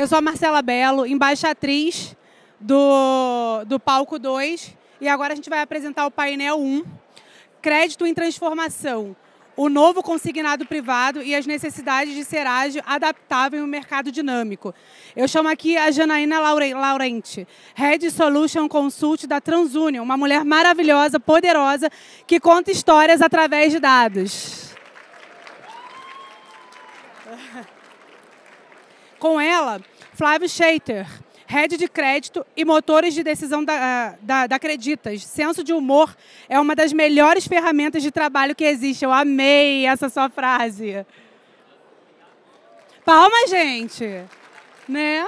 Eu sou a Marcela Bello, embaixatriz do Palco 2, e agora a gente vai apresentar o painel 1, Crédito em Transformação, o novo consignado privado e as necessidades de ser ágil, adaptável em um mercado dinâmico. Eu chamo aqui a Janaína Laurenti, Head Solution Consult da TransUnion, uma mulher maravilhosa, poderosa, que conta histórias através de dados. Com ela, Flávio Scheiter, Head de Crédito e Motores de Decisão da Creditas. Senso de humor é uma das melhores ferramentas de trabalho que existe. Eu amei essa sua frase. Palma, gente! Né?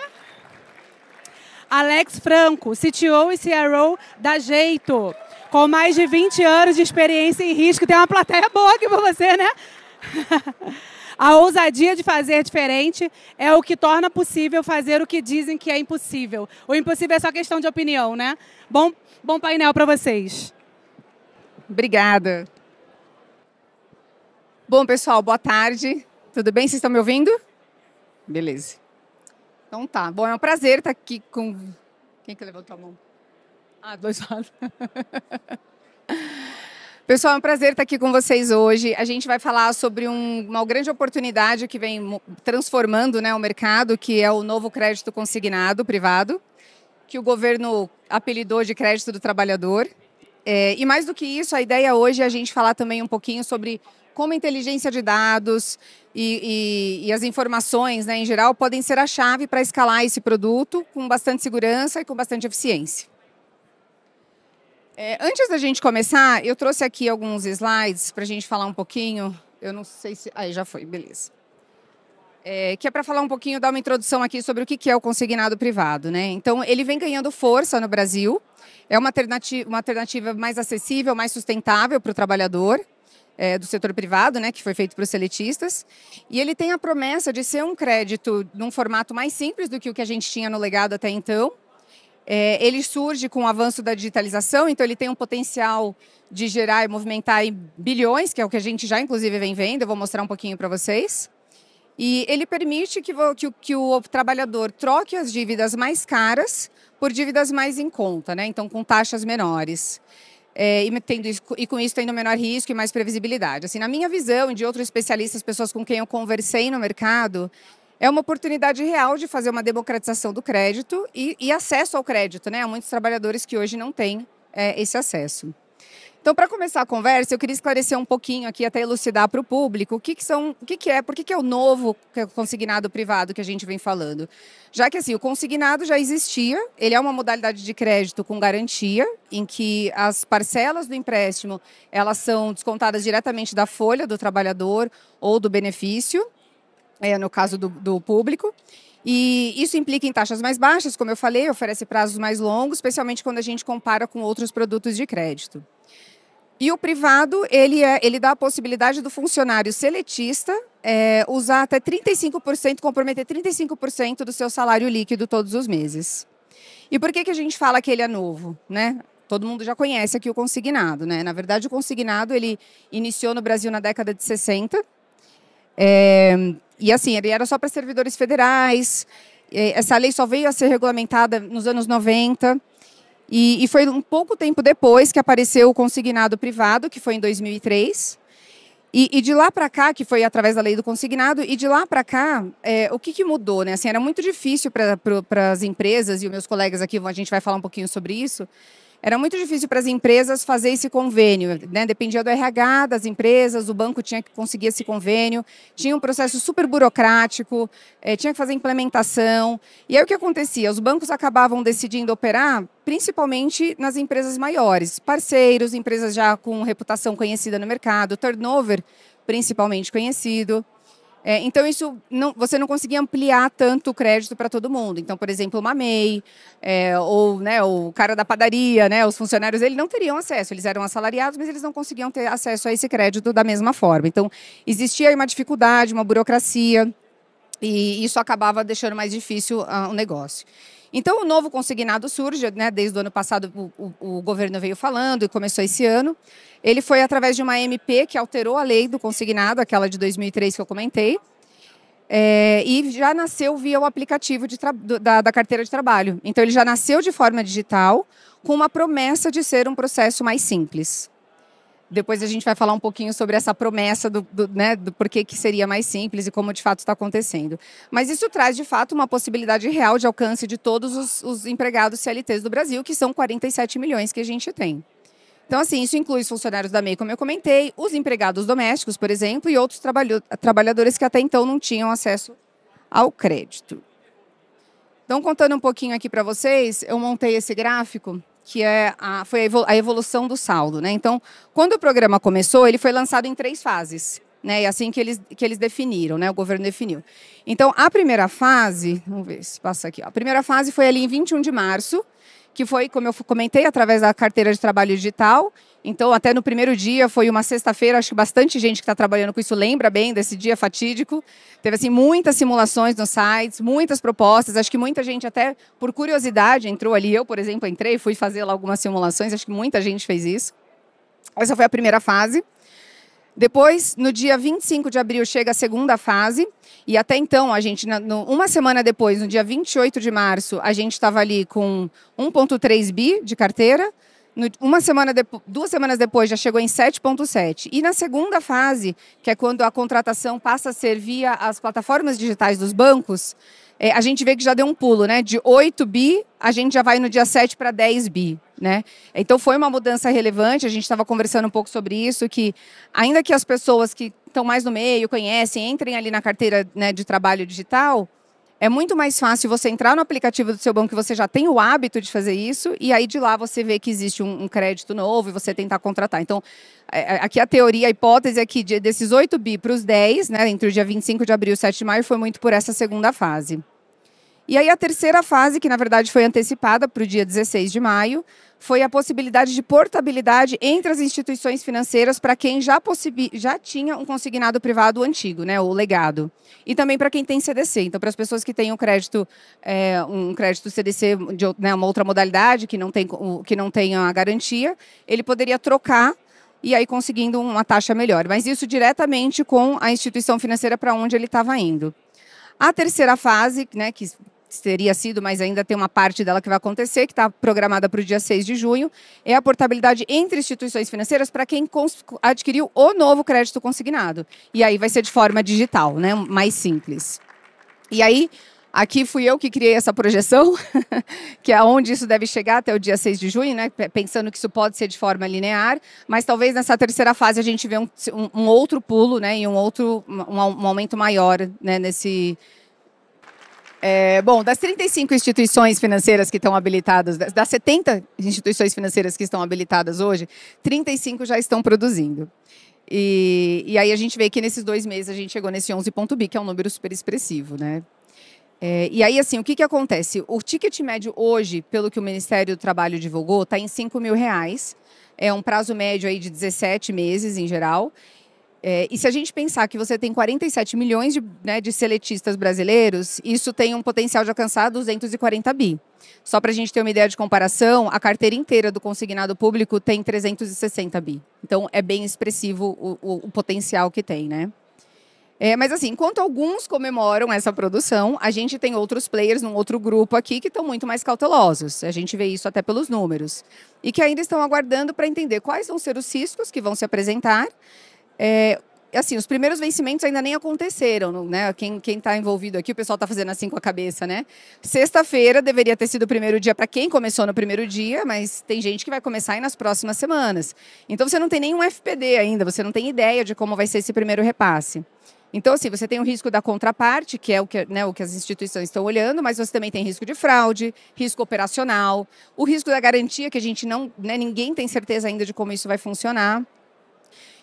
Alex Franco, CTO e CRO da Jeito, com mais de 20 anos de experiência em risco. Tem uma plateia boa aqui para você, né? A ousadia de fazer diferente é o que torna possível fazer o que dizem que é impossível. O impossível é só questão de opinião, né? Bom painel para vocês. Obrigada. Bom, pessoal, boa tarde. Tudo bem? Vocês estão me ouvindo? Beleza. Então tá. Bom, é um prazer estar aqui com... Quem que levantou a mão? Ah, dois lados. Pessoal, é um prazer estar aqui com vocês hoje. A gente vai falar sobre uma grande oportunidade que vem transformando, né, o mercado, que é o novo crédito consignado privado, que o governo apelidou de crédito do trabalhador. E mais do que isso, a ideia hoje é a gente falar também um pouquinho sobre como a inteligência de dados e as informações, né, em geral, podem ser a chave para escalar esse produto com bastante segurança e com bastante eficiência. Antes da gente começar, eu trouxe aqui alguns slides para a gente falar um pouquinho. Eu não sei se... Aí, já foi, beleza. Que é para falar um pouquinho, dar uma introdução aqui sobre o que é o consignado privado, né? Então, ele vem ganhando força no Brasil. É uma alternativa mais acessível, mais sustentável para o trabalhador do setor privado, né, que foi feito para os seletistas. E ele tem a promessa de ser um crédito num formato mais simples do que o que a gente tinha no legado até então. Ele surge com o avanço da digitalização, então ele tem um potencial de gerar e movimentar bilhões, que é o que a gente já, inclusive, vem vendo. Eu vou mostrar um pouquinho para vocês. E ele permite que o trabalhador troque as dívidas mais caras por dívidas mais em conta, né? Então, com taxas menores. E com isso tendo menor risco e mais previsibilidade. Assim, na minha visão e de outros especialistas, pessoas com quem eu conversei no mercado, é uma oportunidade real de fazer uma democratização do crédito e acesso ao crédito, né? Há muitos trabalhadores que hoje não têm esse acesso. Então, para começar a conversa, eu queria esclarecer um pouquinho aqui, até elucidar para o público, por que é o novo consignado privado que a gente vem falando. Já que assim, o consignado já existia, ele é uma modalidade de crédito com garantia, em que as parcelas do empréstimo, elas são descontadas diretamente da folha do trabalhador ou do benefício, no caso do público, e isso implica em taxas mais baixas, como eu falei, oferece prazos mais longos, especialmente quando a gente compara com outros produtos de crédito. E o privado, ele dá a possibilidade do funcionário seletista usar até 35%, comprometer 35% do seu salário líquido todos os meses. E por que a gente fala que ele é novo, né? Todo mundo já conhece aqui o consignado, né? Na verdade, o consignado, ele iniciou no Brasil na década de 60, e assim, ele era só para servidores federais. Essa lei só veio a ser regulamentada nos anos 90. E foi um pouco tempo depois que apareceu o consignado privado, que foi em 2003. E de lá para cá, que foi através da lei do consignado, e de lá para cá, o que mudou, né? Assim, era muito difícil para as empresas, e os meus colegas aqui, a gente vai falar um pouquinho sobre isso. Era muito difícil para as empresas fazer esse convênio, né? Dependia do RH das empresas, o banco tinha que conseguir esse convênio, tinha um processo super burocrático, tinha que fazer implementação. E aí o que acontecia? Os bancos acabavam decidindo operar principalmente nas empresas maiores, parceiros, empresas já com reputação conhecida no mercado, turnover principalmente conhecido. Então, você não conseguia ampliar tanto o crédito para todo mundo. Então, por exemplo, uma MEI, ou né, o cara da padaria, né, os funcionários, eles não teriam acesso. Eles eram assalariados, mas eles não conseguiam ter acesso a esse crédito da mesma forma. Então, existia aí uma dificuldade, uma burocracia, e isso acabava deixando mais difícil o negócio. Então, o novo consignado surge, né, desde o ano passado o governo veio falando e começou esse ano. Ele foi através de uma MP que alterou a lei do consignado, aquela de 2003 que eu comentei. e já nasceu via o aplicativo da carteira de trabalho. Então, ele já nasceu de forma digital, com uma promessa de ser um processo mais simples. Depois a gente vai falar um pouquinho sobre essa promessa do porquê que seria mais simples e como de fato está acontecendo. Mas isso traz, de fato, uma possibilidade real de alcance de todos os empregados CLTs do Brasil, que são 47 milhões que a gente tem. Então, assim, isso inclui os funcionários da MEI, como eu comentei, os empregados domésticos, por exemplo, e outros trabalhadores que até então não tinham acesso ao crédito. Então, contando um pouquinho aqui para vocês, eu montei esse gráfico, que foi a evolução do saldo, né? Então, quando o programa começou, ele foi lançado em 3 fases, né? E assim que eles definiram, né? O governo definiu. Então, a primeira fase, vamos ver se passa aqui, ó. A primeira fase foi ali em 21 de março, que foi, como eu comentei, através da carteira de trabalho digital. Então, até no primeiro dia, foi uma sexta-feira, acho que bastante gente que está trabalhando com isso lembra bem desse dia fatídico. Teve, assim, muitas simulações nos sites, muitas propostas. Acho que muita gente, até por curiosidade, entrou ali. Eu, por exemplo, entrei, fui fazer lá algumas simulações. Acho que muita gente fez isso. Essa foi a primeira fase. Depois, no dia 25 de abril, chega a segunda fase. E até então, a gente, uma semana depois, no dia 28 de março, a gente estava ali com 1,3 bi de carteira. 2 semanas depois, já chegou em 7,7. E na segunda fase, que é quando a contratação passa a ser via as plataformas digitais dos bancos, a gente vê que já deu um pulo, né? De 8 bi, a gente já vai no dia 7 para 10 bi. Né? Então, foi uma mudança relevante. A gente estava conversando um pouco sobre isso, que ainda que as pessoas que estão mais no meio, conhecem, entrem ali na carteira, né, de trabalho digital, é muito mais fácil você entrar no aplicativo do seu banco, que você já tem o hábito de fazer isso, e aí de lá você vê que existe um crédito novo e você tentar contratar. Então, aqui a teoria, a hipótese é que desses 8 bi para os 10, né, entre o dia 25 de abril e 7 de maio, foi muito por essa segunda fase. E aí a terceira fase, que na verdade foi antecipada para o dia 16 de maio, foi a possibilidade de portabilidade entre as instituições financeiras para quem já tinha um consignado privado antigo, né, o legado. E também para quem tem CDC. Então, para as pessoas que têm um crédito CDC de, né, uma outra modalidade, que não tem a garantia, ele poderia trocar e aí conseguindo uma taxa melhor. Mas isso diretamente com a instituição financeira para onde ele estava indo. A terceira fase, né, que teria sido, mas ainda tem uma parte dela que vai acontecer, que está programada para o dia 6 de junho, é a portabilidade entre instituições financeiras para quem adquiriu o novo crédito consignado. E aí vai ser de forma digital, né, mais simples. E aí, aqui fui eu que criei essa projeção, que é onde isso deve chegar até o dia 6 de junho, né, pensando que isso pode ser de forma linear, mas talvez nessa terceira fase a gente vê um outro pulo, né, e um aumento maior, né, nesse... Bom, das 35 instituições financeiras que estão habilitadas, das 70 instituições financeiras que estão habilitadas hoje, 35 já estão produzindo. E aí a gente vê que nesses 2 meses a gente chegou nesse 11 bi, que é um número super expressivo, né? E aí, assim, o que acontece? O ticket médio hoje, pelo que o Ministério do Trabalho divulgou, está em R$5.000. É um prazo médio aí de 17 meses, em geral. E se a gente pensar que você tem 47 milhões de seletistas brasileiros, isso tem um potencial de alcançar 240 bi. Só para a gente ter uma ideia de comparação, a carteira inteira do consignado público tem 360 bi. Então, é bem expressivo o potencial que tem, né? Mas assim, enquanto alguns comemoram essa produção, a gente tem outros players num outro grupo aqui que estão muito mais cautelosos. A gente vê isso até pelos números. E que ainda estão aguardando para entender quais vão ser os riscos que vão se apresentar. Assim, os primeiros vencimentos ainda nem aconteceram, né? Quem está envolvido aqui, o pessoal está fazendo assim com a cabeça, né? Sexta-feira deveria ter sido o primeiro dia para quem começou no primeiro dia, mas tem gente que vai começar aí nas próximas semanas. Então, você não tem nenhum FPD ainda, você não tem ideia de como vai ser esse primeiro repasse. Então, assim, você tem o risco da contraparte, que é o que as instituições estão olhando, mas você também tem risco de fraude, risco operacional, o risco da garantia, que a gente não, né, ninguém tem certeza ainda de como isso vai funcionar.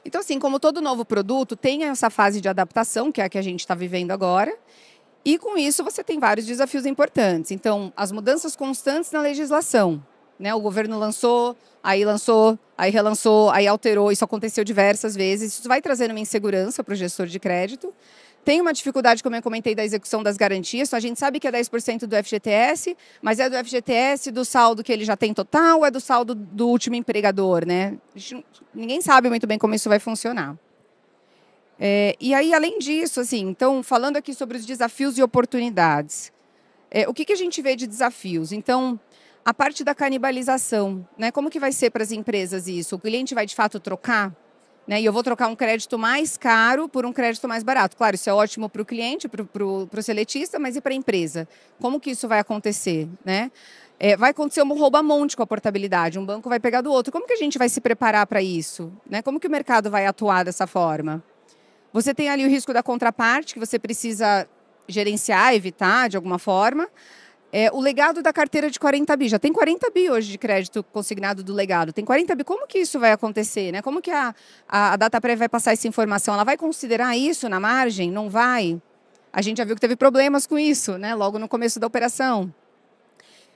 Então, assim, como todo novo produto, tem essa fase de adaptação, que é a que a gente está vivendo agora, e com isso você tem vários desafios importantes. Então, as mudanças constantes na legislação, né? O governo lançou, aí relançou, aí alterou, isso aconteceu diversas vezes, isso vai trazendo uma insegurança para o gestor de crédito. Tem uma dificuldade, como eu comentei, da execução das garantias. Então, a gente sabe que é 10% do FGTS, mas é do FGTS do saldo que ele já tem total ou é do saldo do último empregador, né? Ninguém sabe muito bem como isso vai funcionar. E aí, além disso, assim, então, falando aqui sobre os desafios e oportunidades, o que a gente vê de desafios? Então, a parte da canibalização, né? Como que vai ser para as empresas isso? O cliente vai, de fato, trocar? Né? E eu vou trocar um crédito mais caro por um crédito mais barato. Claro, isso é ótimo para o cliente, para o seletista, mas e para a empresa? Como que isso vai acontecer? Né? Vai acontecer um rouba-monte com a portabilidade, um banco vai pegar do outro. Como que a gente vai se preparar para isso? Né? Como que o mercado vai atuar dessa forma? Você tem ali o risco da contraparte, que você precisa gerenciar, evitar de alguma forma. O legado da carteira de 40 bi. Já tem 40 bi hoje de crédito consignado do legado. Tem 40 bi. Como que isso vai acontecer? Né? Como que a Dataprev vai passar essa informação? Ela vai considerar isso na margem? Não vai? A gente já viu que teve problemas com isso, né? Logo no começo da operação.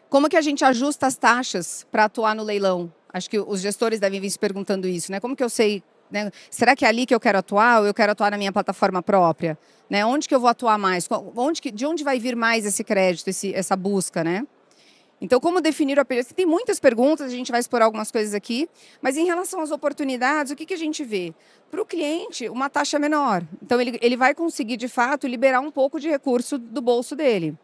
Como que a gente ajusta as taxas para atuar no leilão? Acho que os gestores devem vir se perguntando isso. Né? Como que eu sei... Né? Será que é ali que eu quero atuar ou eu quero atuar na minha plataforma própria? Né? Onde que eu vou atuar mais? De onde vai vir mais esse crédito, essa busca? Né? Então, como definir o apelido? Tem muitas perguntas, a gente vai explorar algumas coisas aqui, mas em relação às oportunidades, o que a gente vê? Para o cliente, uma taxa menor. Então, ele vai conseguir, de fato, liberar um pouco de recurso do bolso dele.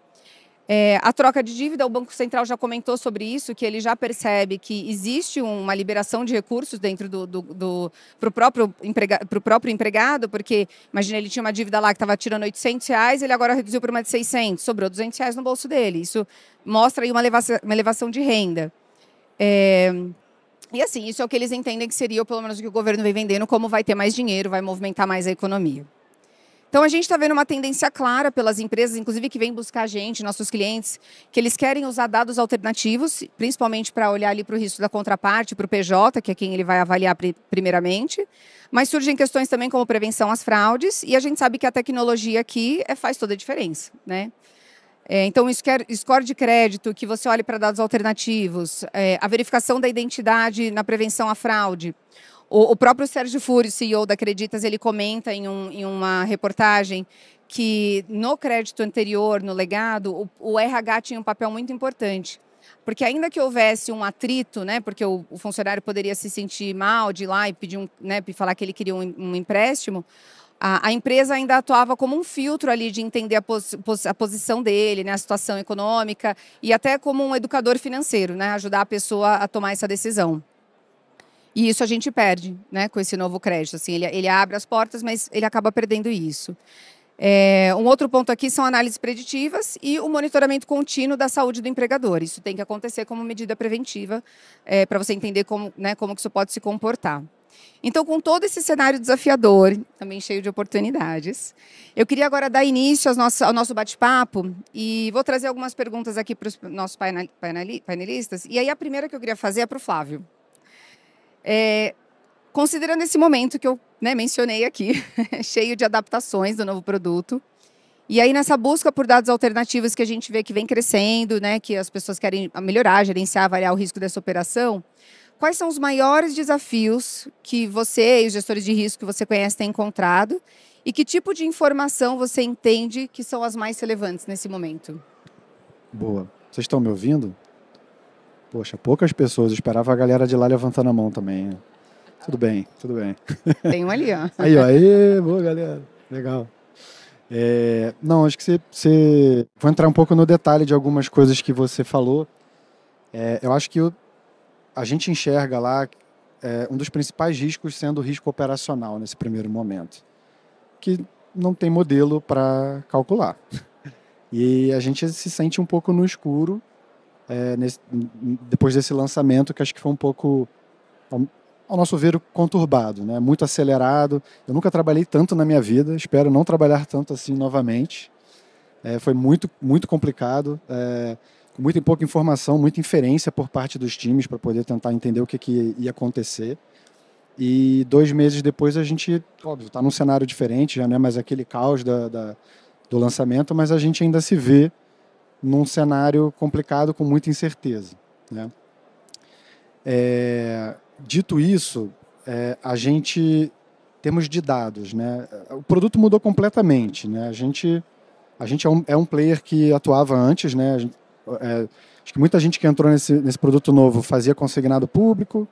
A troca de dívida, o Banco Central já comentou sobre isso, que ele já percebe que existe uma liberação de recursos dentro para o próprio empregado, porque, imagina, ele tinha uma dívida lá que estava tirando R$800, ele agora reduziu para uma de 600, sobrou R$200 no bolso dele. Isso mostra aí uma elevação de renda. E assim, isso é o que eles entendem que seria, ou pelo menos o que o governo vem vendendo, como vai ter mais dinheiro, vai movimentar mais a economia. Então, a gente está vendo uma tendência clara pelas empresas, inclusive que vêm buscar a gente, nossos clientes, que eles querem usar dados alternativos, principalmente para olhar ali para o risco da contraparte, para o PJ, que é quem ele vai avaliar primeiramente. Mas surgem questões também como prevenção às fraudes, e a gente sabe que a tecnologia aqui faz toda a diferença. Né? Então, o score de crédito, que você olhe para dados alternativos, a verificação da identidade na prevenção à fraude. O próprio Sérgio Fúrio, CEO da Creditas, ele comenta em uma reportagem que no crédito anterior, no legado, o RH tinha um papel muito importante. Porque ainda que houvesse um atrito, né, porque o funcionário poderia se sentir mal de ir lá e pedir falar que ele queria um empréstimo, a empresa ainda atuava como um filtro ali de entender a posição dele, né, a situação econômica, e até como um educador financeiro, né, ajudar a pessoa a tomar essa decisão. E isso a gente perde, né, com esse novo crédito. Assim, ele abre as portas, mas ele acaba perdendo isso. Um outro ponto aqui são análises preditivas e o monitoramento contínuo da saúde do empregador. Isso tem que acontecer como medida preventiva, para você entender como que isso pode se comportar. Então, com todo esse cenário desafiador, também cheio de oportunidades, eu queria agora dar início ao nosso bate-papo e vou trazer algumas perguntas aqui para os nossos painelistas. E aí a primeira que eu queria fazer é para o Flávio. Considerando esse momento que eu mencionei aqui, cheio de adaptações do novo produto, e aí nessa busca por dados alternativos que a gente vê que vem crescendo, né, que as pessoas querem melhorar, gerenciar, avaliar o risco dessa operação, quais são os maiores desafios que você e os gestores de risco que você conhece têm encontrado e que tipo de informação você entende que são as mais relevantes nesse momento? Boa. Vocês estão me ouvindo? Poxa, poucas pessoas. Eu esperava a galera de lá levantando a mão também. Tudo bem, tudo bem. Tem um ali, ó. Aí, ó. Aí, boa, galera. Legal. Não, acho que você... Vou entrar um pouco no detalhe de algumas coisas que você falou. Eu acho que a gente enxerga lá um dos principais riscos sendo o risco operacional nesse primeiro momento, que não tem modelo para calcular. E a gente se sente um pouco no escuro depois desse lançamento, que acho que foi um pouco, ao nosso ver, conturbado, né? Muito acelerado. Eu nunca trabalhei tanto na minha vida, espero não trabalhar tanto assim novamente. Foi muito, muito complicado, com muita pouca informação, muita inferência por parte dos times para poder tentar entender o que ia acontecer. E 2 meses depois a gente, óbvio, está num cenário diferente, já não é mais aquele caos do lançamento, mas a gente ainda se vê num cenário complicado com muita incerteza, né? Dito isso, a gente, em termos de dados, né, o produto mudou completamente, né? A gente é um player que atuava antes, né? Acho que muita gente que entrou nesse produto novo fazia consignado público,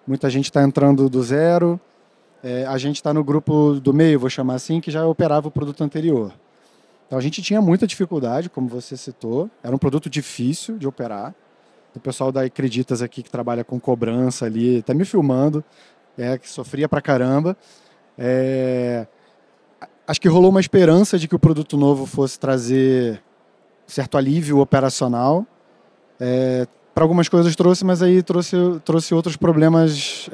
muita gente está entrando do zero, a gente está no grupo do meio, vou chamar assim, que já operava o produto anterior. Então a gente tinha muita dificuldade, como você citou, era um produto difícil de operar. O pessoal da Acreditas aqui que trabalha com cobrança ali, até me filmando, que sofria pra caramba. Acho que rolou uma esperança de que o produto novo fosse trazer certo alívio operacional. Para algumas coisas trouxe, mas aí trouxe outros problemas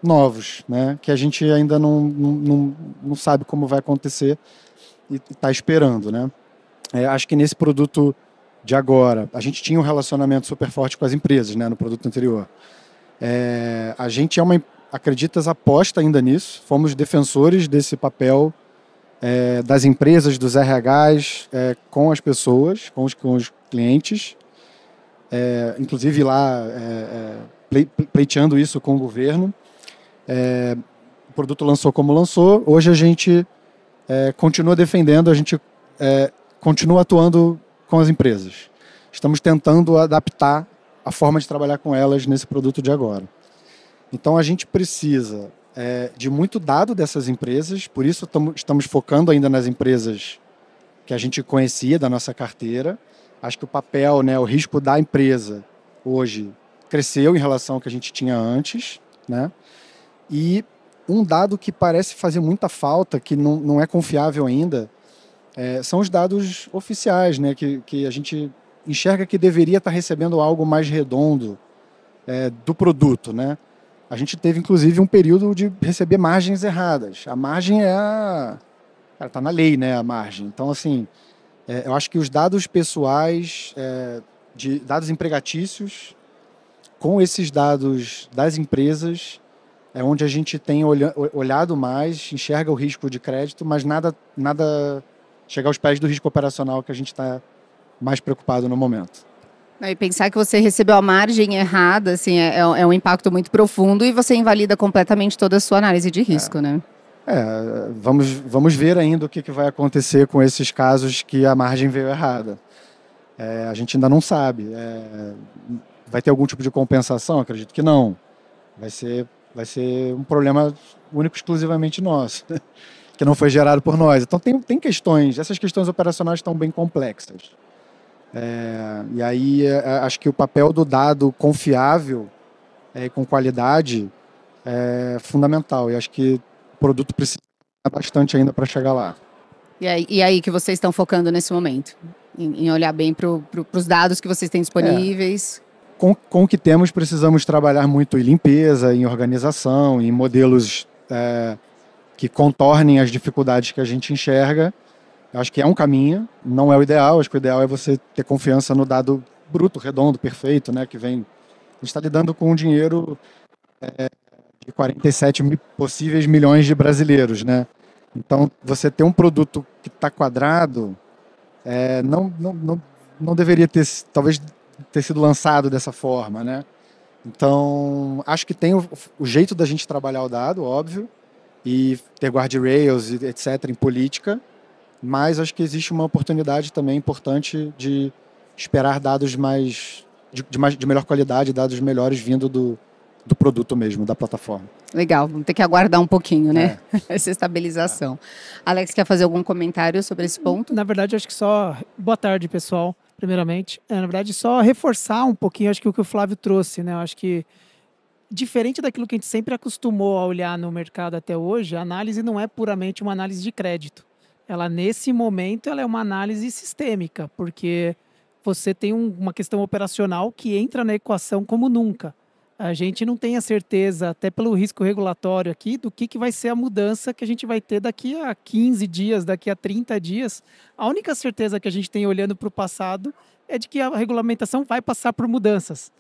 novos, né? Que a gente ainda não sabe como vai acontecer e está esperando, né? Acho que nesse produto de agora, a gente tinha um relacionamento super forte com as empresas, né? No produto anterior. A gente Acreditas aposta ainda nisso, fomos defensores desse papel das empresas, dos RHs, com as pessoas, com os clientes, inclusive lá pleiteando isso com o governo. O produto lançou como lançou, hoje a gente continua defendendo, a gente continua atuando com as empresas. Estamos tentando adaptar a forma de trabalhar com elas nesse produto de agora. Então a gente precisa de muito dado dessas empresas, por isso estamos focando ainda nas empresas que a gente conhecia da nossa carteira. Acho que o papel, né, o risco da empresa hoje cresceu em relação ao que a gente tinha antes, né? E um dado que parece fazer muita falta, que não é confiável ainda, são os dados oficiais, né, que a gente enxerga que deveria estar recebendo algo mais redondo do produto, né? A gente teve, inclusive, um período de receber margens erradas. A margem está na lei, né, a margem. Então, assim, eu acho que os dados pessoais, de dados empregatícios, com esses dados das empresas, é onde a gente tem olhado mais, enxerga o risco de crédito, mas nada chega aos pés do risco operacional que a gente está mais preocupado no momento. E pensar que você recebeu a margem errada, assim, é um impacto muito profundo e você invalida completamente toda a sua análise de risco, né? Vamos ver ainda o que vai acontecer com esses casos que a margem veio errada. A gente ainda não sabe. Vai ter algum tipo de compensação? Acredito que não. Vai ser um problema único, exclusivamente nosso, que não foi gerado por nós. Então tem questões, essas questões operacionais estão bem complexas. E aí acho que o papel do dado confiável e com qualidade é fundamental. E acho que o produto precisa bastante ainda para chegar lá. E aí que vocês estão focando nesse momento? Em olhar bem para os dados que vocês têm disponíveis? Com o que temos, precisamos trabalhar muito em limpeza, em organização, em modelos que contornem as dificuldades que a gente enxerga. Acho que é um caminho, não é o ideal. Acho que o ideal é você ter confiança no dado bruto, redondo, perfeito, né? Que vem. A gente está lidando com um dinheiro de 47 possíveis milhões de brasileiros, né? Então, você ter um produto que está quadrado, não deveria talvez ter sido lançado dessa forma, né? Então, acho que tem o jeito da gente trabalhar o dado, óbvio, e ter guardrails, etc., em política. Mas acho que existe uma oportunidade também importante de esperar dados de melhor qualidade, dados melhores vindo do produto mesmo, da plataforma. Legal, vamos ter que aguardar um pouquinho, né? Essa estabilização. Alex, quer fazer algum comentário sobre esse ponto? Na verdade, acho que só... Boa tarde, pessoal, primeiramente. Na verdade, só reforçar um pouquinho, acho que o que o Flávio trouxe, né? Eu acho que, diferente daquilo que a gente sempre acostumou a olhar no mercado até hoje, a análise não é puramente uma análise de crédito. Ela, nesse momento, ela é uma análise sistêmica, porque você tem uma questão operacional que entra na equação como nunca. A gente não tem a certeza, até pelo risco regulatório aqui, do que vai ser a mudança que a gente vai ter daqui a 15 dias, daqui a 30 dias. A única certeza que a gente tem olhando para o passado é de que a regulamentação vai passar por mudanças.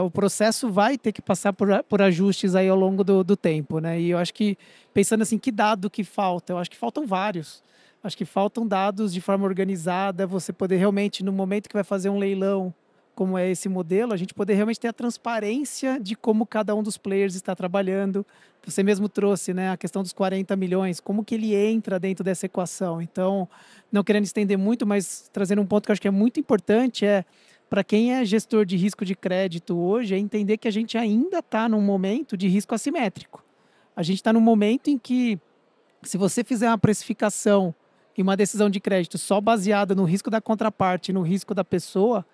O processo vai ter que passar por ajustes aí ao longo do tempo, né? E eu acho que, pensando assim, que dado que falta? Eu acho que faltam vários. Acho que faltam dados de forma organizada, você poder realmente, no momento que vai fazer um leilão, como é esse modelo, a gente poder realmente ter a transparência de como cada um dos players está trabalhando. Você mesmo trouxe, né, a questão dos 40 milhões, como que ele entra dentro dessa equação. Então, não querendo estender muito, mas trazendo um ponto que eu acho que é muito importante, para quem é gestor de risco de crédito hoje, é entender que a gente ainda está num momento de risco assimétrico. A gente está num momento em que, se você fizer uma precificação e uma decisão de crédito só baseada no risco da contraparte e no risco da pessoa,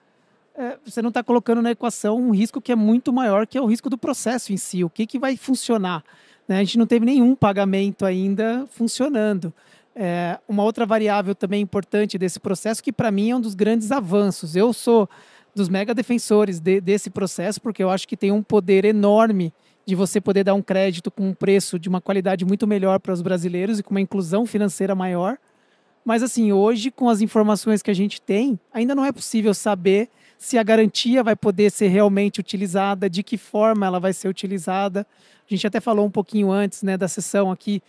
você não está colocando na equação um risco que é muito maior, que é o risco do processo em si. O que vai funcionar? Né? A gente não teve nenhum pagamento ainda funcionando. Uma outra variável também importante desse processo, que para mim é um dos grandes avanços. Eu sou dos mega defensores desse processo, porque eu acho que tem um poder enorme de você poder dar um crédito com um preço de uma qualidade muito melhor para os brasileiros e com uma inclusão financeira maior. Mas, assim, hoje, com as informações que a gente tem, ainda não é possível saber se a garantia vai poder ser realmente utilizada, de que forma ela vai ser utilizada. A gente até falou um pouquinho antes, né, da sessão aqui.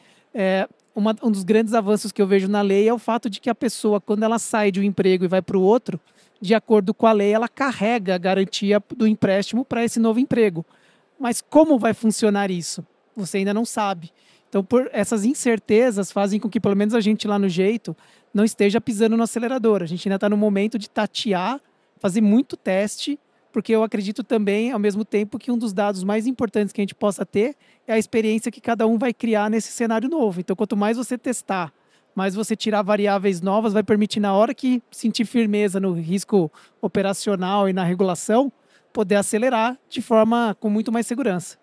Um dos grandes avanços que eu vejo na lei é o fato de que a pessoa, quando ela sai de um emprego e vai para o outro, de acordo com a lei, ela carrega a garantia do empréstimo para esse novo emprego. Mas como vai funcionar isso? Você ainda não sabe. Então, por essas incertezas fazem com que, pelo menos a gente lá no Jeito, não esteja pisando no acelerador. A gente ainda está no momento de tatear, fazer muito teste, porque eu acredito também, ao mesmo tempo, que um dos dados mais importantes que a gente possa ter é a experiência que cada um vai criar nesse cenário novo. Então, quanto mais você testar, mais você tirar variáveis novas, vai permitir, na hora que sentir firmeza no risco operacional e na regulação, poder acelerar de forma com muito mais segurança.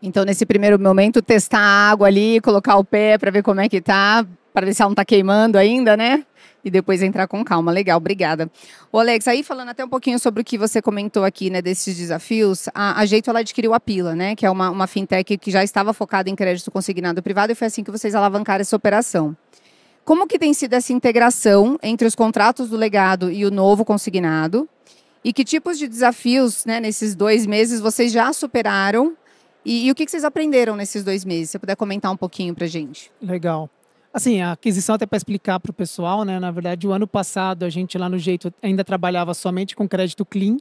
Então, nesse primeiro momento, testar a água ali, colocar o pé para ver como é que tá, para ver se ela não está queimando ainda, né? E depois entrar com calma. Legal, obrigada. Ô, Alex, aí falando até um pouquinho sobre o que você comentou aqui, né, desses desafios, a Jeito, ela adquiriu a Pila, né, que é uma fintech que já estava focada em crédito consignado privado, e foi assim que vocês alavancaram essa operação. Como que tem sido essa integração entre os contratos do legado e o novo consignado? E que tipos de desafios, né, nesses 2 meses vocês já superaram? E o que vocês aprenderam nesses 2 meses? Se você puder comentar um pouquinho para a gente. Legal. Assim, a aquisição, até para explicar para o pessoal, né, na verdade, o ano passado a gente lá no Jeito ainda trabalhava somente com crédito clean.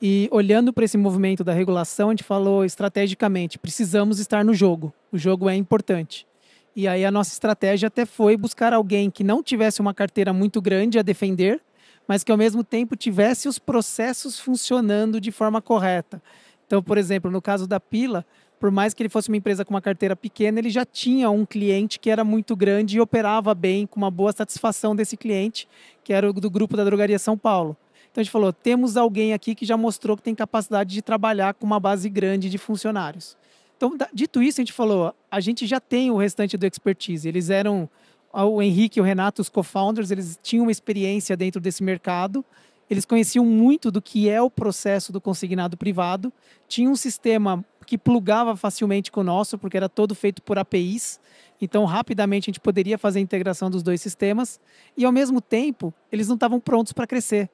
E olhando para esse movimento da regulação, a gente falou estrategicamente, precisamos estar no jogo. O jogo é importante. E aí a nossa estratégia até foi buscar alguém que não tivesse uma carteira muito grande a defender, mas que ao mesmo tempo tivesse os processos funcionando de forma correta. Então, por exemplo, no caso da Pila, por mais que ele fosse uma empresa com uma carteira pequena, ele já tinha um cliente que era muito grande e operava bem, com uma boa satisfação desse cliente, que era o do grupo da Drogaria São Paulo. Então a gente falou, temos alguém aqui que já mostrou que tem capacidade de trabalhar com uma base grande de funcionários. Então, dito isso, a gente falou, a gente já tem o restante do expertise. Eles eram, o Henrique e o Renato, os co-founders, eles tinham uma experiência dentro desse mercado. Eles conheciam muito do que é o processo do consignado privado. Tinha um sistema que plugava facilmente com o nosso, porque era todo feito por APIs. Então, rapidamente, a gente poderia fazer a integração dos 2 sistemas. E, ao mesmo tempo, eles não estavam prontos para crescer.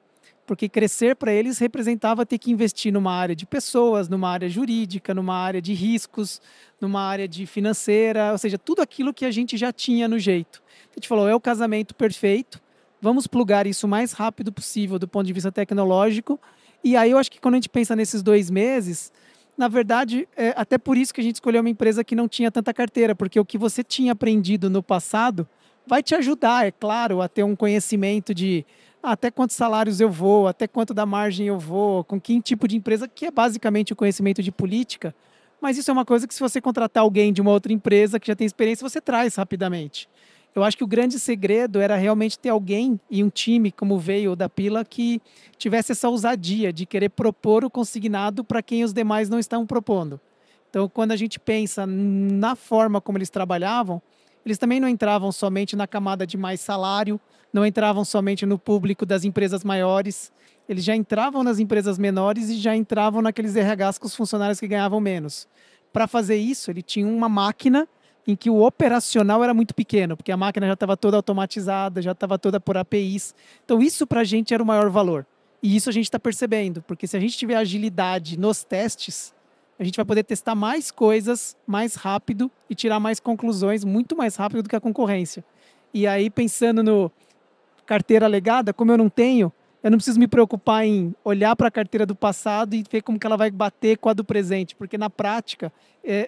Porque crescer para eles representava ter que investir numa área de pessoas, numa área jurídica, numa área de riscos, numa área de financeira, ou seja, tudo aquilo que a gente já tinha no Jeito. A gente falou, é o casamento perfeito. Vamos plugar isso o mais rápido possível do ponto de vista tecnológico. E aí eu acho que quando a gente pensa nesses 2 meses, na verdade, até por isso que a gente escolheu uma empresa que não tinha tanta carteira, porque o que você tinha aprendido no passado vai te ajudar, é claro, a ter um conhecimento de até quantos salários eu vou, até quanto da margem eu vou, com que tipo de empresa, que é basicamente o conhecimento de política. Mas isso é uma coisa que, se você contratar alguém de uma outra empresa que já tem experiência, você traz rapidamente. Eu acho que o grande segredo era realmente ter alguém e um time, como veio o da Pila, que tivesse essa ousadia de querer propor o consignado para quem os demais não estão propondo. Então, quando a gente pensa na forma como eles trabalhavam, eles também não entravam somente na camada de mais salário, não entravam somente no público das empresas maiores, eles já entravam nas empresas menores e já entravam naqueles RHs com os funcionários que ganhavam menos. Para fazer isso, ele tinha uma máquina em que o operacional era muito pequeno, porque a máquina já estava toda automatizada, já estava toda por APIs. Então, isso para a gente era o maior valor. E isso a gente está percebendo, porque se a gente tiver agilidade nos testes, a gente vai poder testar mais coisas mais rápido e tirar mais conclusões muito mais rápido do que a concorrência. E aí, pensando no carteira legada, como eu não tenho, eu não preciso me preocupar em olhar para a carteira do passado e ver como que ela vai bater com a do presente, porque na prática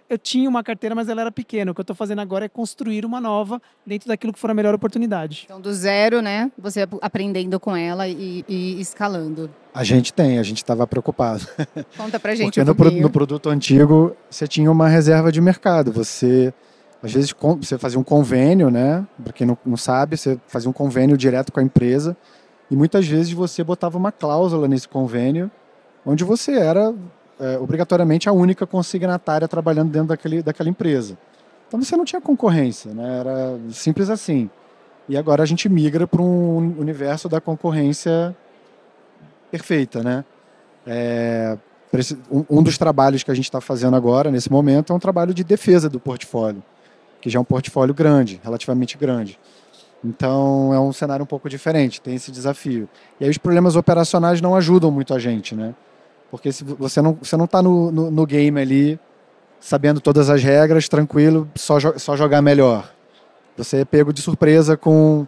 eu tinha uma carteira, mas ela era pequena. O que eu estou fazendo agora é construir uma nova dentro daquilo que for a melhor oportunidade. Então, do zero, né? Você aprendendo com ela e escalando. A gente estava preocupado. Conta pra gente Porque no produto antigo, você tinha uma reserva de mercado. Você, às vezes, você fazia um convênio, né? Para quem não sabe, você fazia um convênio direto com a empresa e muitas vezes você botava uma cláusula nesse convênio onde você era obrigatoriamente a única consignatária trabalhando dentro daquela empresa. Então você não tinha concorrência, né? Era simples assim. E agora a gente migra para um universo da concorrência perfeita, né? Um dos trabalhos que a gente está fazendo agora, nesse momento, é um trabalho de defesa do portfólio, que já é um portfólio grande, relativamente grande. Então, é um cenário um pouco diferente, tem esse desafio. E aí os problemas operacionais não ajudam muito a gente, né? Porque se você não está no game ali, sabendo todas as regras, tranquilo, só jogar melhor. Você é pego de surpresa com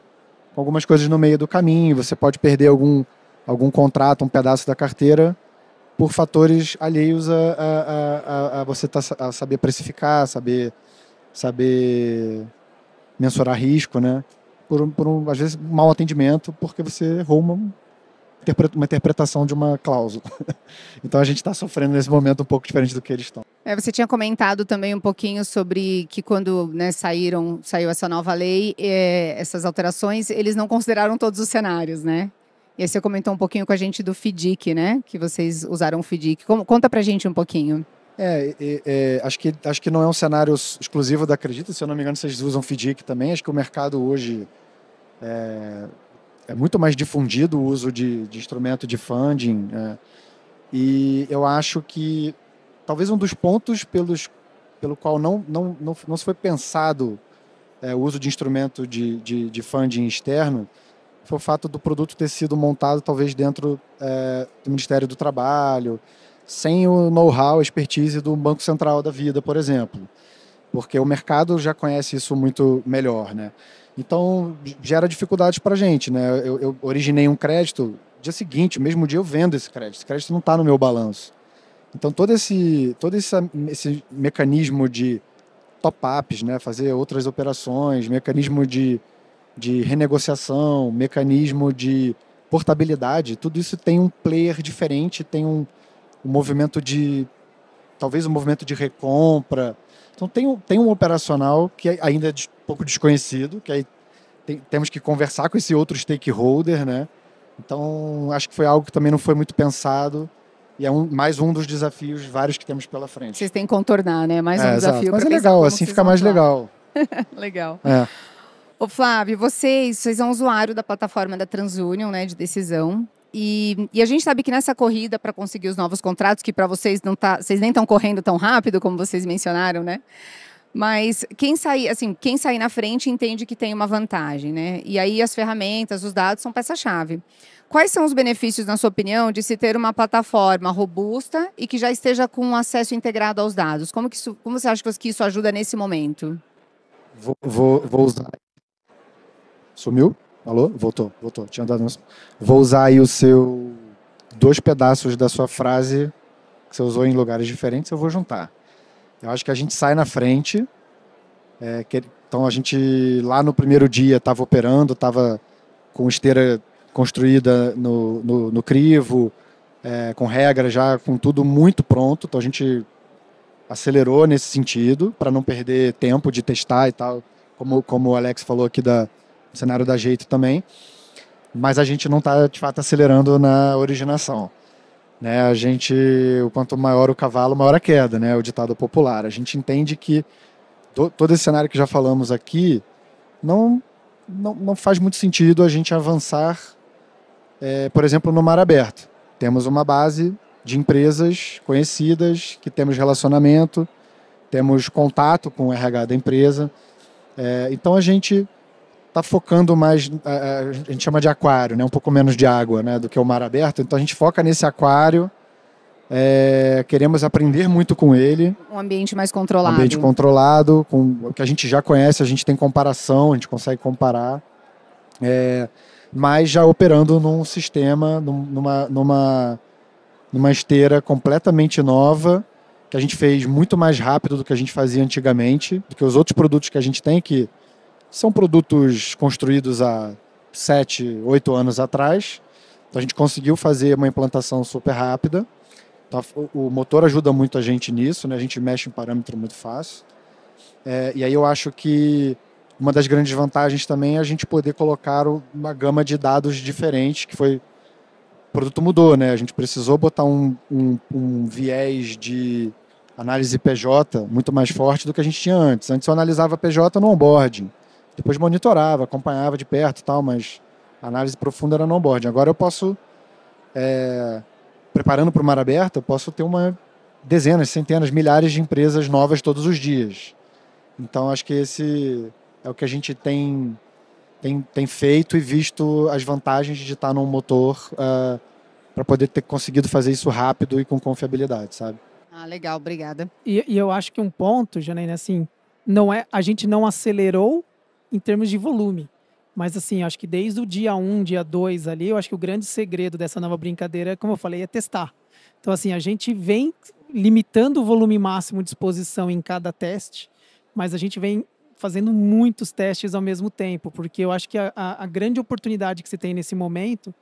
algumas coisas no meio do caminho, você pode perder algum contrato, um pedaço da carteira, por fatores alheios a você a saber precificar, saber mensurar risco, né? Às vezes, mau atendimento, porque você errou uma interpretação de uma cláusula. Então, a gente está sofrendo nesse momento um pouco diferente do que eles estão. Você tinha comentado também um pouquinho sobre que quando, né, saiu essa nova lei, essas alterações, eles não consideraram todos os cenários, né? E aí você comentou um pouquinho com a gente do FDIC, né? Que vocês usaram o FDIC. Conta pra gente um pouquinho. Acho que não é um cenário exclusivo da Acredita. Se eu não me engano, vocês usam FDIC também. Acho que o mercado hoje é muito mais difundido o uso de instrumento de funding. E eu acho que talvez um dos pontos pelo qual não se foi pensado o uso de instrumento de funding externo foi o fato do produto ter sido montado talvez dentro do Ministério do Trabalho, sem o know-how, a expertise do Banco Central da vida, por exemplo. Porque o mercado já conhece isso muito melhor, né? Então, gera dificuldades para a gente, né? Eu originei um crédito, dia seguinte, mesmo dia eu vendo esse crédito não está no meu balanço. Então, todo esse mecanismo de top-ups, né? Fazer outras operações, mecanismo de renegociação, mecanismo de portabilidade, tudo isso tem um player diferente, tem um movimento talvez um movimento de recompra. Então tem um operacional que ainda é um pouco desconhecido, que aí temos que conversar com esse outro stakeholder, né? Então acho que foi algo que também não foi muito pensado e é mais um dos desafios vários que temos pela frente. Vocês têm que contornar, né? Mais um desafio. Mas é legal, assim fica mais legal. Legal. Ô Flávio, vocês são usuário da plataforma da TransUnion, né, de decisão. E a gente sabe que nessa corrida para conseguir os novos contratos, que para vocês vocês nem estão correndo tão rápido como vocês mencionaram, né? Mas quem sair na frente entende que tem uma vantagem, né? E aí as ferramentas, os dados são peça-chave. Quais são os benefícios, na sua opinião, de se ter uma plataforma robusta e que já esteja com acesso integrado aos dados? Como você acha que isso ajuda nesse momento? Vou usar. Sumiu? Alô? Voltou. Tinha dado Vou usar aí dois pedaços da sua frase que você usou em lugares diferentes, eu vou juntar. Eu acho que a gente sai na frente. Então, a gente lá no primeiro dia estava operando, estava com esteira construída no crivo, com regra já, com tudo muito pronto. Então, a gente acelerou nesse sentido, para não perder tempo de testar e tal, como o Alex falou aqui do cenário da Jeito também. Mas a gente não está, de fato, acelerando na originação. Né? Quanto maior o cavalo, maior a queda, né? O ditado popular. A gente entende que todo esse cenário que já falamos aqui não faz muito sentido a gente avançar, por exemplo, no mar aberto. Temos uma base de empresas conhecidas, que temos relacionamento, temos contato com o RH da empresa. Então a gente está focando mais, a gente chama de aquário, né? Um pouco menos de água, né? Do que o mar aberto. Então a gente foca nesse aquário, queremos aprender muito com ele. Um ambiente mais controlado. Um ambiente controlado, com o que a gente já conhece, a gente tem comparação, a gente consegue comparar. mas já operando num sistema, numa esteira completamente nova, que a gente fez muito mais rápido do que a gente fazia antigamente, do que os outros produtos que a gente tem, que são produtos construídos há 7, 8 anos atrás. Então a gente conseguiu fazer uma implantação super rápida. Então, o motor ajuda muito a gente nisso, né? A gente mexe em parâmetro muito fácil. E aí eu acho que uma das grandes vantagens também é a gente poder colocar uma gama de dados diferentes, que foi... O produto mudou, né? A gente precisou botar um viés de análise PJ muito mais forte do que a gente tinha antes. Antes eu analisava PJ no onboarding, depois monitorava, acompanhava de perto e tal, mas a análise profunda era no onboarding. Agora eu posso, preparando para o mar aberto, eu posso ter dezenas, centenas, milhares de empresas novas todos os dias. Então acho que esse é o que a gente tem feito e visto as vantagens de estar num motor para poder ter conseguido fazer isso rápido e com confiabilidade, sabe? Ah, legal, obrigada. E eu acho que um ponto, Janaína, assim, a gente não acelerou em termos de volume, mas assim, acho que desde o dia 1, dia 2 ali, eu acho que o grande segredo dessa nova brincadeira, como eu falei, é testar. Então assim, a gente vem limitando o volume máximo de exposição em cada teste, mas a gente vem fazendo muitos testes ao mesmo tempo, porque eu acho que a grande oportunidade que se tem nesse momento,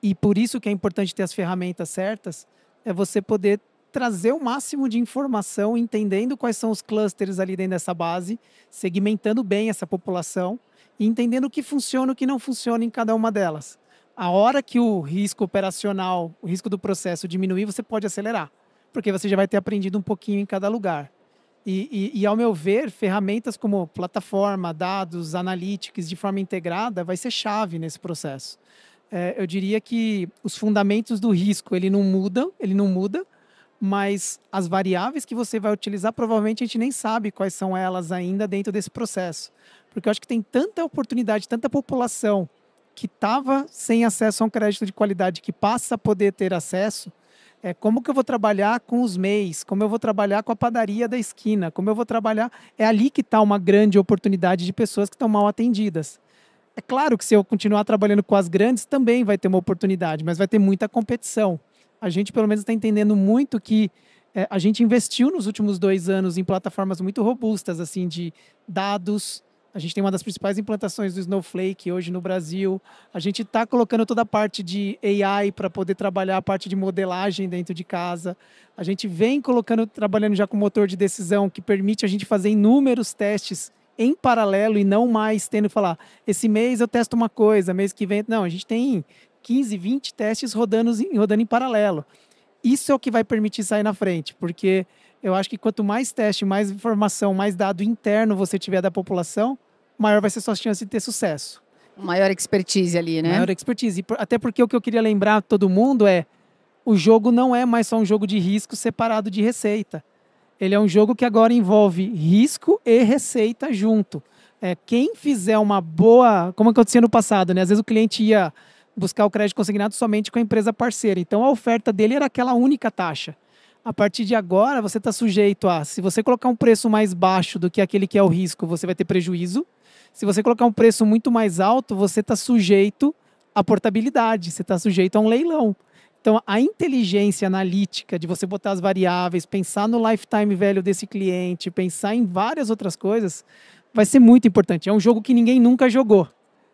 e por isso que é importante ter as ferramentas certas, é você poder trazer o máximo de informação, entendendo quais são os clusters ali dentro dessa base, segmentando bem essa população e entendendo o que funciona e o que não funciona em cada uma delas. A hora que o risco operacional, o risco do processo diminuir, você pode acelerar, porque você já vai ter aprendido um pouquinho em cada lugar. E ao meu ver, ferramentas como plataforma, dados, analytics de forma integrada vai ser chave nesse processo. Eu diria que os fundamentos do risco ele não muda, mas as variáveis que você vai utilizar, provavelmente a gente nem sabe quais são elas ainda dentro desse processo. Porque eu acho que tem tanta oportunidade, tanta população que estava sem acesso a um crédito de qualidade que passa a poder ter acesso. Como que eu vou trabalhar com os MEIs, como eu vou trabalhar com a padaria da esquina, como eu vou trabalhar... É ali que está uma grande oportunidade de pessoas que estão mal atendidas. É claro que se eu continuar trabalhando com as grandes, também vai ter uma oportunidade, mas vai ter muita competição. A gente, pelo menos, está entendendo muito que a gente investiu nos últimos 2 anos em plataformas muito robustas, assim, de dados. A gente tem uma das principais implantações do Snowflake hoje no Brasil. A gente está colocando toda a parte de AI para poder trabalhar a parte de modelagem dentro de casa. A gente vem trabalhando já com motor de decisão que permite a gente fazer inúmeros testes em paralelo e não mais tendo que falar, esse mês eu testo uma coisa, mês que vem... Não, a gente tem 15, 20 testes rodando em paralelo. Isso é o que vai permitir sair na frente, porque eu acho que quanto mais teste, mais informação, mais dado interno você tiver da população, maior vai ser sua chance de ter sucesso. Maior expertise ali, né? Maior expertise. Até porque o que eu queria lembrar a todo mundo o jogo não é mais só um jogo de risco separado de receita. Ele é um jogo que agora envolve risco e receita junto. Quem fizer uma boa... Como acontecia no passado, né? Às vezes o cliente ia buscar o crédito consignado somente com a empresa parceira. Então a oferta dele era aquela única taxa. A partir de agora, você está sujeito se você colocar um preço mais baixo do que aquele que é o risco, você vai ter prejuízo. Se você colocar um preço muito mais alto, você está sujeito à portabilidade, você está sujeito a um leilão. Então, a inteligência analítica de você botar as variáveis, pensar no lifetime value desse cliente, pensar em várias outras coisas, vai ser muito importante. É um jogo que ninguém nunca jogou.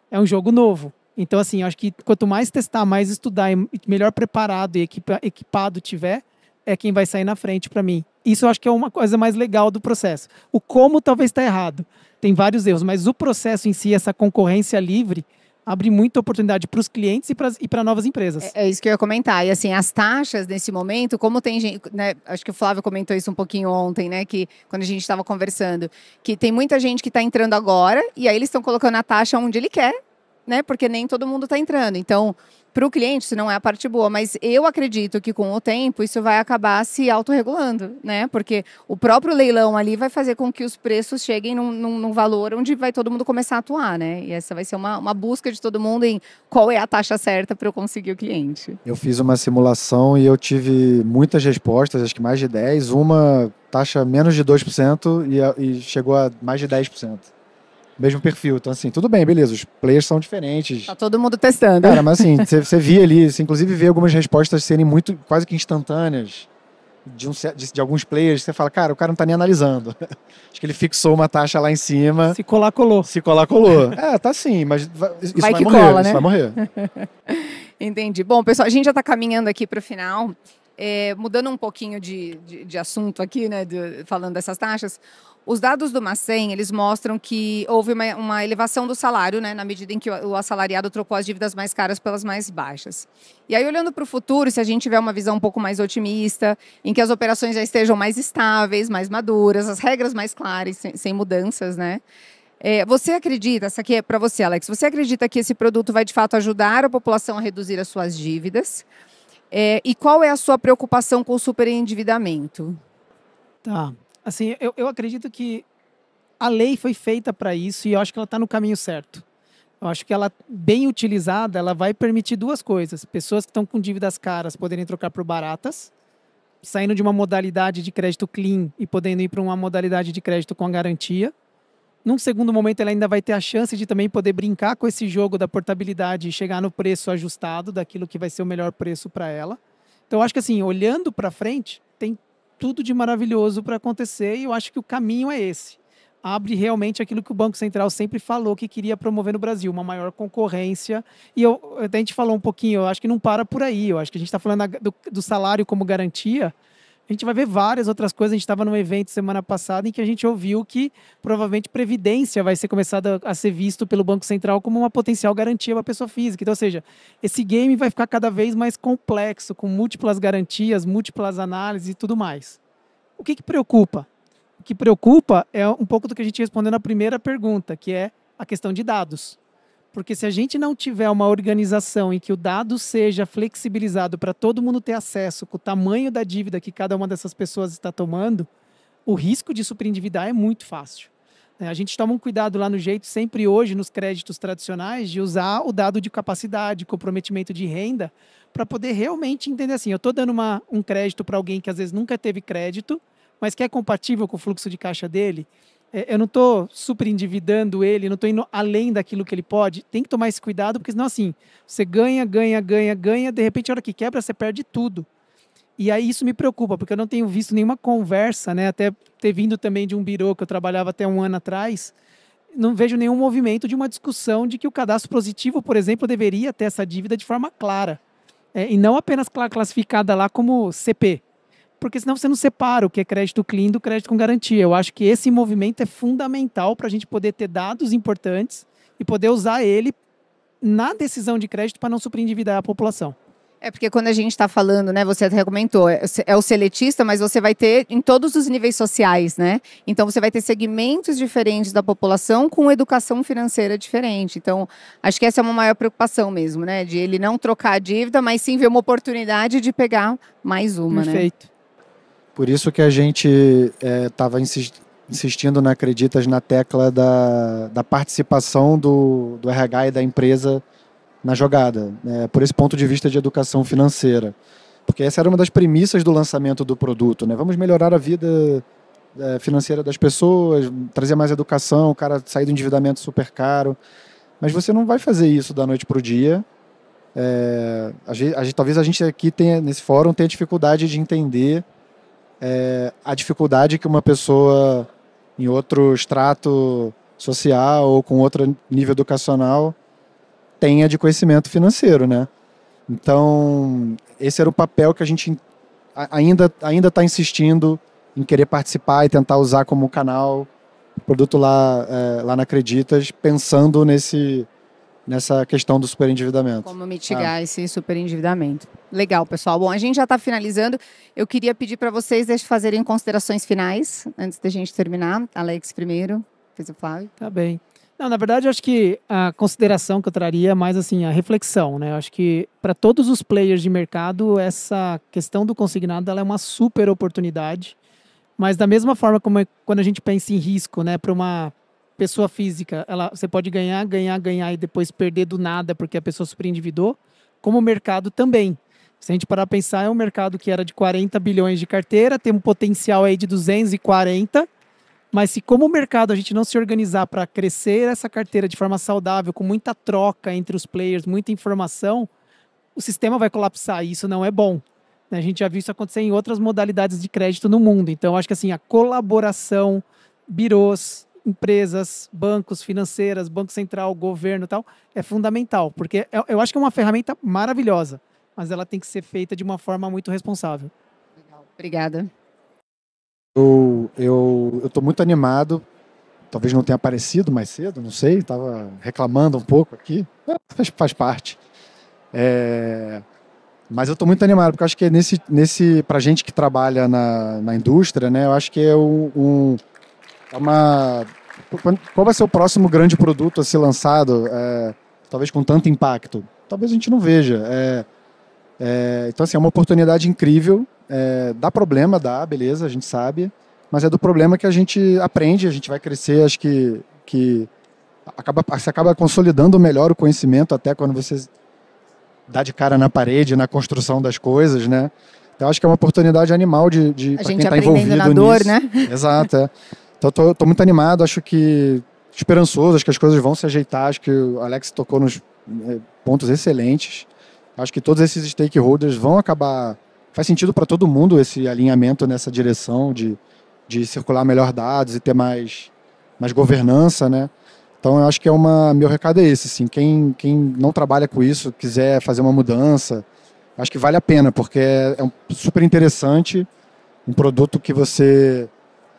É um jogo novo. Então, assim, acho que quanto mais testar, mais estudar, e melhor preparado e equipado tiver, é quem vai sair na frente para mim. Isso eu acho que é uma coisa mais legal do processo. O como talvez está errado. Tem vários erros, mas o processo em si, essa concorrência livre, abre muita oportunidade para os clientes e para novas empresas. É isso que eu ia comentar. E assim, as taxas nesse momento, como tem gente, né, acho que o Flávio comentou isso um pouquinho ontem, né, que quando a gente estava conversando, que tem muita gente que está entrando agora e aí eles estão colocando a taxa onde ele quer, né, porque nem todo mundo está entrando. Então, para o cliente, isso não é a parte boa, mas eu acredito que com o tempo isso vai acabar se autorregulando, né? Porque o próprio leilão ali vai fazer com que os preços cheguem num valor onde vai todo mundo começar a atuar, né? E essa vai ser uma busca de todo mundo em qual é a taxa certa para eu conseguir o cliente. Eu fiz uma simulação e eu tive muitas respostas, acho que mais de 10, uma taxa menos de 2% e chegou a mais de 10%. mesmo perfil. Então, assim, tudo bem, beleza, os players são diferentes. Tá todo mundo testando. Cara, mas assim, você via ali, você inclusive vê algumas respostas serem muito, quase que instantâneas de alguns players, você fala, cara, o cara não tá nem analisando. Acho que ele fixou uma taxa lá em cima. Se colar, colou. Se colar, colou. Tá sim, mas isso vai que morrer, cola, né? isso vai morrer. Entendi. Bom, pessoal, a gente já está caminhando aqui para o final. Mudando um pouquinho de assunto aqui, né, falando dessas taxas, os dados do Macen, eles mostram que houve uma elevação do salário, né, na medida em que o assalariado trocou as dívidas mais caras pelas mais baixas. E aí, olhando para o futuro, se a gente tiver uma visão um pouco mais otimista, em que as operações já estejam mais estáveis, mais maduras, as regras mais claras, sem mudanças, né? Você acredita, essa aqui é para você, Alex, você acredita que esse produto vai de fato ajudar a população a reduzir as suas dívidas? E qual é a sua preocupação com o superendividamento? Tá. Assim, eu acredito que a lei foi feita para isso e eu acho que ela está no caminho certo. Eu acho que ela, bem utilizada, ela vai permitir duas coisas. Pessoas que estão com dívidas caras poderem trocar por baratas, saindo de uma modalidade de crédito clean e podendo ir para uma modalidade de crédito com a garantia. Num segundo momento, ela ainda vai ter a chance de também poder brincar com esse jogo da portabilidade e chegar no preço ajustado daquilo que vai ser o melhor preço para ela. Então, eu acho que assim, olhando para frente, tem tudo de maravilhoso para acontecer e eu acho que o caminho é esse. Abre realmente aquilo que o Banco Central sempre falou que queria promover no Brasil, uma maior concorrência. E até a gente falou um pouquinho, eu acho que não para por aí. Eu acho que a gente está falando do salário como garantia. A gente vai ver várias outras coisas. A gente estava num evento semana passada em que a gente ouviu que provavelmente previdência vai ser começada a ser visto pelo Banco Central como uma potencial garantia para a pessoa física. Então, ou seja, esse game vai ficar cada vez mais complexo, com múltiplas garantias, múltiplas análises e tudo mais. O que preocupa? O que preocupa é um pouco do que a gente respondeu na primeira pergunta, que é a questão de dados. Porque se a gente não tiver uma organização em que o dado seja flexibilizado para todo mundo ter acesso com o tamanho da dívida que cada uma dessas pessoas está tomando, o risco de superendividar é muito fácil. A gente toma um cuidado lá no jeito, sempre hoje, nos créditos tradicionais, de usar o dado de capacidade, comprometimento de renda, para poder realmente entender assim, eu estou dando um crédito para alguém que às vezes nunca teve crédito, mas que é compatível com o fluxo de caixa dele. Eu não estou super endividando ele, não estou indo além daquilo que ele pode. Tem que tomar esse cuidado, porque senão assim, você ganha, de repente a hora que quebra, você perde tudo. E aí isso me preocupa, porque eu não tenho visto nenhuma conversa, né? Até ter vindo também de um birô que eu trabalhava até um ano atrás, não vejo nenhum movimento de uma discussão de que o cadastro positivo, por exemplo, deveria ter essa dívida de forma clara. E não apenas classificada lá como CP. Porque senão você não separa o que é crédito clean do crédito com garantia. Eu acho que esse movimento é fundamental para a gente poder ter dados importantes e poder usar ele na decisão de crédito para não superendividar a população. Porque quando a gente está falando, né, você até comentou, é o seletista, mas você vai ter em todos os níveis sociais, né? Então você vai ter segmentos diferentes da população com educação financeira diferente. Então, acho que essa é uma maior preocupação mesmo, né? De ele não trocar a dívida, mas sim ver uma oportunidade de pegar mais uma, Perfeito. Né? Por isso que a gente estava insistindo na Acreditas na tecla da participação do RH e da empresa na jogada, né? Por esse ponto de vista de educação financeira. Porque essa era uma das premissas do lançamento do produto, né? Vamos melhorar a vida financeira das pessoas, trazer mais educação, o cara sair do endividamento super caro. Mas você não vai fazer isso da noite para o dia. Talvez a gente aqui nesse fórum tenha dificuldade de entender a dificuldade que uma pessoa em outro extrato social ou com outro nível educacional tenha de conhecimento financeiro, né? Então, esse era o papel que a gente ainda está insistindo em querer participar e tentar usar como canal o produto lá na Acreditas, pensando nessa questão do superendividamento. Como mitigar esse superendividamento. Legal, pessoal. Bom, a gente já está finalizando. Eu queria pedir para vocês fazerem considerações finais, antes da gente terminar. Alex primeiro, depois o Flávio. Tá bem. Não, na verdade, eu acho que a consideração que eu traria é mais assim, a reflexão, né? Eu acho que para todos os players de mercado, essa questão do consignado ela é uma super oportunidade. Mas da mesma forma como quando a gente pensa em risco, né, para uma pessoa física, você pode ganhar e depois perder do nada porque a pessoa superendividou, como o mercado também. Se a gente parar a pensar, é um mercado que era de 40 bilhões de carteira, tem um potencial aí de 240, Mas se como mercado a gente não se organizar para crescer essa carteira de forma saudável, com muita troca entre os players, muita informação, o sistema vai colapsar e isso não é bom. A gente já viu isso acontecer em outras modalidades de crédito no mundo. Então, acho que assim, a colaboração, birôs, empresas, bancos, financeiras, Banco Central, governo e tal, é fundamental. Porque eu acho que é uma ferramenta maravilhosa, mas ela tem que ser feita de uma forma muito responsável. Legal. Obrigada. Eu estou muito animado. Talvez não tenha aparecido mais cedo, não sei. Estava reclamando um pouco aqui. Faz parte. Mas eu estou muito animado, porque eu acho que para a gente que trabalha na indústria, né, eu acho que qual vai ser o próximo grande produto a ser lançado, talvez com tanto impacto? Talvez a gente não veja. Então, assim, é uma oportunidade incrível. Dá problema, beleza, a gente sabe, mas é do problema que a gente aprende, a gente vai crescer, acho que você acaba consolidando melhor o conhecimento até quando você dá de cara na parede, na construção das coisas, né? Então, acho que é uma oportunidade animal de para quem está envolvido na dor, nisso. né? Exato, Então, estou muito animado, acho que esperançoso, acho que as coisas vão se ajeitar, acho que o Alex tocou nos pontos excelentes. Acho que todos esses stakeholders vão acabar... Faz sentido para todo mundo esse alinhamento nessa direção de circular melhor dados e ter mais governança, né? Então, eu acho que meu recado é esse, assim, quem não trabalha com isso, quiser fazer uma mudança, acho que vale a pena, porque é super interessante, um produto que você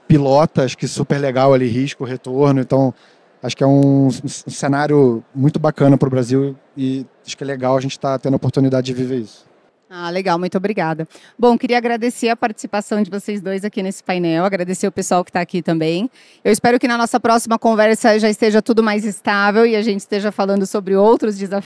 pilota, acho que super legal ali, risco, retorno, então acho que é um cenário muito bacana para o Brasil e acho que é legal a gente estar tendo a oportunidade de viver isso. Legal, muito obrigada. Bom, queria agradecer a participação de vocês dois aqui nesse painel, agradecer o pessoal que está aqui também. Eu espero que na nossa próxima conversa já esteja tudo mais estável e a gente esteja falando sobre outros desafios